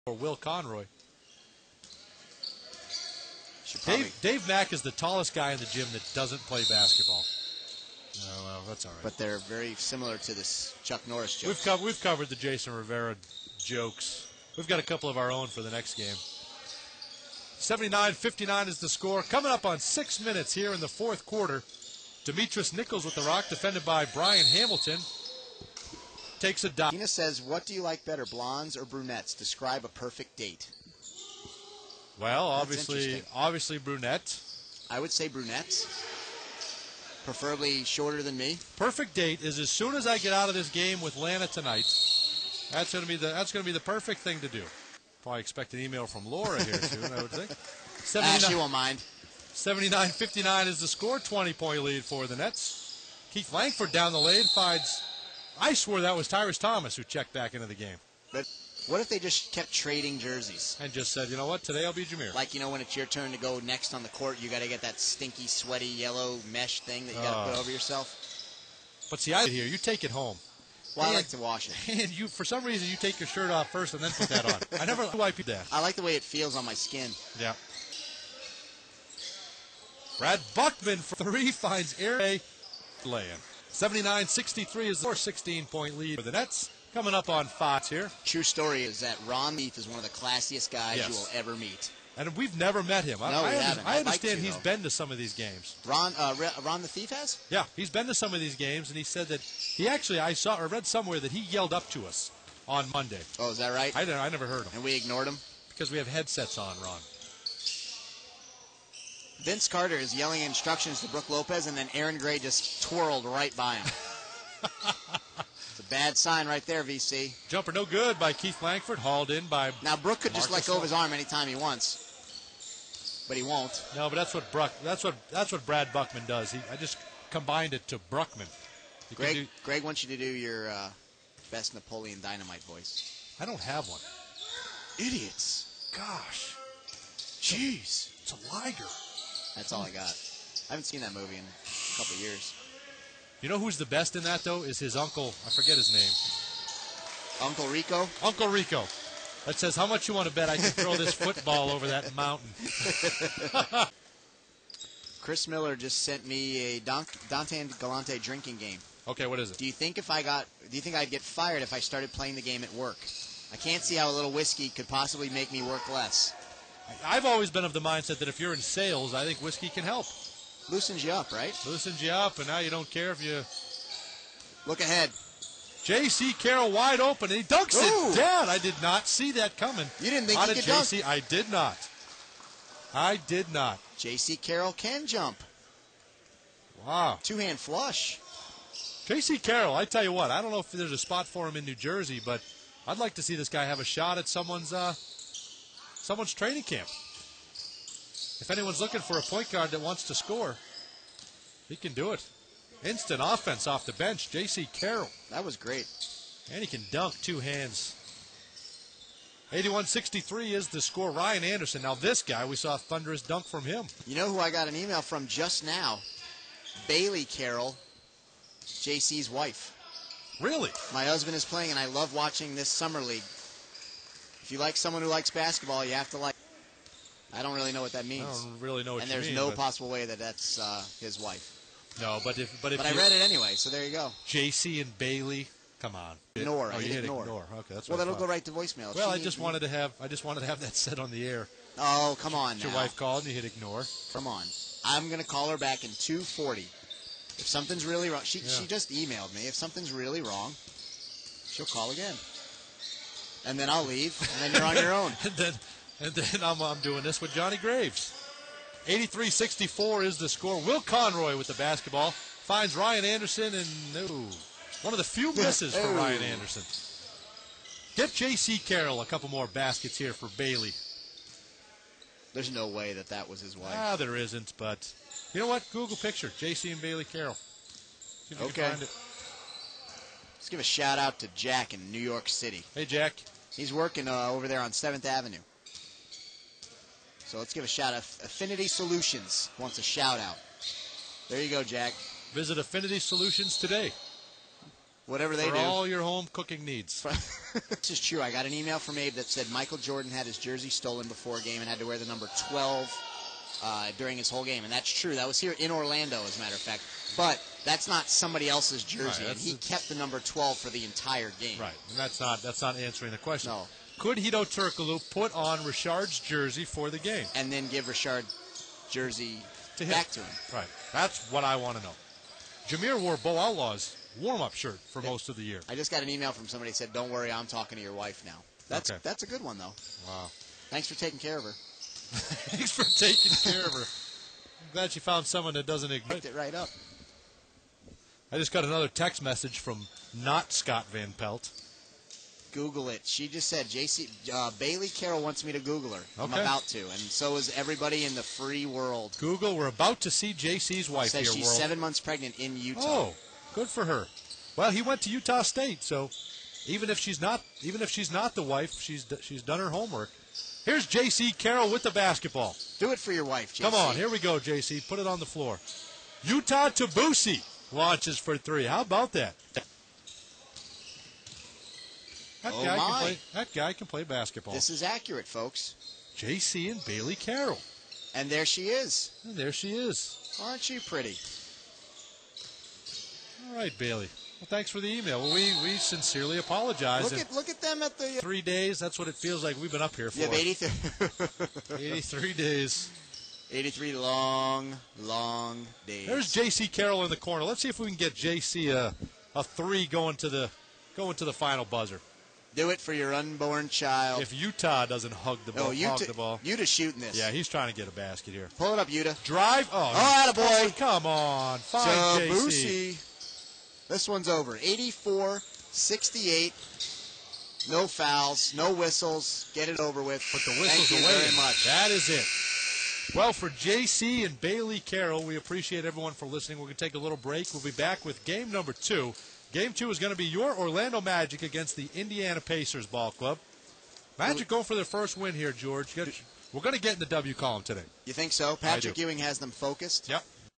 or Will Conroy. Probably, Dave Mack is the tallest guy in the gym that doesn't play basketball. Oh, well, that's all right. but they're very similar to this Chuck Norris joke. We've covered the Jason Rivera jokes. We've got a couple of our own for the next game. 79-59 is the score. Coming up on 6 minutes here in the fourth quarter. Demetrius Nichols with the rock, defended by Brian Hamilton. Takes a dive. Tina says, what do you like better, blondes or brunettes? Describe a perfect date. Well, obviously brunette. I would say brunettes. Preferably shorter than me. Perfect date is as soon as I get out of this game with Lana tonight. That's going to be the perfect thing to do. Probably expect an email from Laura here soon, I would think. She won't mind. 79-59 is the score. 20-point lead for the Nets. Keith Langford down the lane finds. I swore that was Tyrus Thomas who checked back into the game. But what if they just kept trading jerseys? And just said, you know what, today I'll be Jameer. Like, when it's your turn to go next on the court, you got to get that stinky, sweaty, yellow mesh thing that you got to put over yourself. But see, I here, you take it home. Well, I like to wash it. And you, for some reason, you take your shirt off first and then put that on. I never wipe that. I like the way it feels on my skin. Yeah. Brad Buckman for three finds Aaron laying. 79-63 is the 16-point lead for the Nets. Coming up on Fox here. True story is that Ron Leaf is one of the classiest guys you will ever meet. And we've never met him. No, we haven't. I understand he's been to some of these games. Ron the Thief has? Yeah, he's been to some of these games, and he said that he actually, I saw or read somewhere that he yelled up to us on Monday. Oh, is that right? I never heard him. And we ignored him? Because we have headsets on, Ron. Vince Carter is yelling instructions to Brooke Lopez, and then Aaron Gray just twirled right by him. It's a bad sign right there, VC. Jumper no good by Keith Langford, hauled in by Now, Brooke could just let go of his arm anytime he wants. But he won't. No, but that's what Brad Buckman does. I just combined it to Bruckman. Greg wants you to do your best Napoleon Dynamite voice. I don't have one. Idiots. Gosh. Jeez. It's a liger. That's all I got. I haven't seen that movie in a couple of years. You know who's the best in that, though? Is his uncle. I forget his name. Uncle Rico? Uncle Rico. That says, how much you want to bet I can throw this football over that mountain? Chris Miller just sent me a Dante and Galante drinking game. Okay, what is it? Do you think I'd get fired if I started playing the game at work? I can't see how a little whiskey could possibly make me work less. I've always been of the mindset that if you're in sales, I think whiskey can help. Loosens you up, right? Loosens you up, and now you don't care if you... Look ahead. J.C. Carroll wide open, and he dunks it down. I did not see that coming. You didn't think he could dunk? I did not. I did not. J.C. Carroll can jump. Wow. Two-hand flush. J.C. Carroll, I tell you what, I don't know if there's a spot for him in New Jersey, but I'd like to see this guy have a shot at someone's training camp. If anyone's looking for a point guard that wants to score, he can do it. Instant offense off the bench, J.C. Carroll. That was great. And he can dunk two hands. 81-63 is the score. Ryan Anderson. Now this guy, we saw a thunderous dunk from him. You know who I got an email from just now? Bailey Carroll, J.C.'s wife. Really? My husband is playing, and I love watching this summer league. If you like someone who likes basketball, you have to like. I don't really know what that means. I don't really know what and you mean. And there's no possible way that that's his wife. No, but if I read it anyway, so there you go. JC and Bailey, come on. Ignore. Oh, you hit ignore. Okay, that's well, that'll go right to voicemail. Well, I just wanted to have that said on the air. Oh, come on now. Your wife called and you hit ignore. Come on. I'm gonna call her back in 2:40. If something's really wrong, she just emailed me. If something's really wrong, she'll call again. And then I'll leave, and then you're on your own. and then I'm doing this with Johnny Graves. 83-64 is the score. Will Conroy with the basketball finds Ryan Anderson, and one of the few misses for Ryan Anderson. Get J.C. Carroll a couple more baskets here for Bailey. There's no way that was his wife. There isn't, but you know what? Google picture, J.C. and Bailey Carroll. See if you can find it. Let's give a shout out to Jack in New York City. Hey, Jack. He's working over there on 7th Avenue. So let's give a shout out. Affinity Solutions wants a shout out. There you go, Jack. Visit Affinity Solutions today. Whatever they for do. all your home cooking needs. This is true. I got an email from Abe that said Michael Jordan had his jersey stolen before a game and had to wear the number 12 during his whole game. And that's true. That was here in Orlando, as a matter of fact. But that's not somebody else's jersey. Right, and he kept the number 12 for the entire game. Right, and that's not answering the question. No. Could Hito Turkoglu put on Richard's jersey for the game? And then give Richard jersey To him. back to him. Right, that's what I want to know. Jameer wore Bo Outlaw's warm-up shirt for most of the year. I just got an email from somebody that said, "Don't worry, I'm talking to your wife now." That's Okay. that's a good one, though. Wow. Thanks for taking care of her. Thanks for taking care of her. I'm glad you found someone that doesn't ignore Picked it right up. I just got another text message from not Scott Van Pelt. Google it. She just said, Bailey Carroll wants me to Google her. I'm Okay. about to, and so is everybody in the free world. Google, we're about to see JC's wife Says here, she's world. 7 months pregnant in Utah. Oh, good for her. Well, he went to Utah State, so even if she's not the wife, she's done her homework. Here's JC Carroll with the basketball. Do it for your wife, JC. Come on, here we go, JC. Put it on the floor. Utah Tabusi launches for three. How about that? That guy can play basketball. This is accurate, folks. JC and Bailey Carroll. And there she is. And there she is. Aren't she pretty? All right, Bailey. Well, thanks for the email. Well, we sincerely apologize. Look at them at the... 3 days, that's what it feels like we've been up here for. You have 83. 83 days. 83 long days. There's J.C. Carroll in the corner. Let's see if we can get J.C. a three going to the final buzzer. Do it for your unborn child. If Utah doesn't hug the ball, Utah's shooting this. Yeah, he's trying to get a basket here. Pull it up, Utah. Drive. Oh, attaboy. Come on. Fine, J.C. This one's over. 84-68. No fouls, no whistles. Get it over with. Put the whistles Thank you away. very much. That is it. Well, for J.C. and Bailey Carroll, we appreciate everyone for listening. We're going to take a little break. We'll be back with game number 2. Game 2 is going to be your Orlando Magic against the Indiana Pacers Ball Club. Magic going for their first win here, George. We're going to get in the W column today. You think so? Patrick Ewing has them focused. Yep.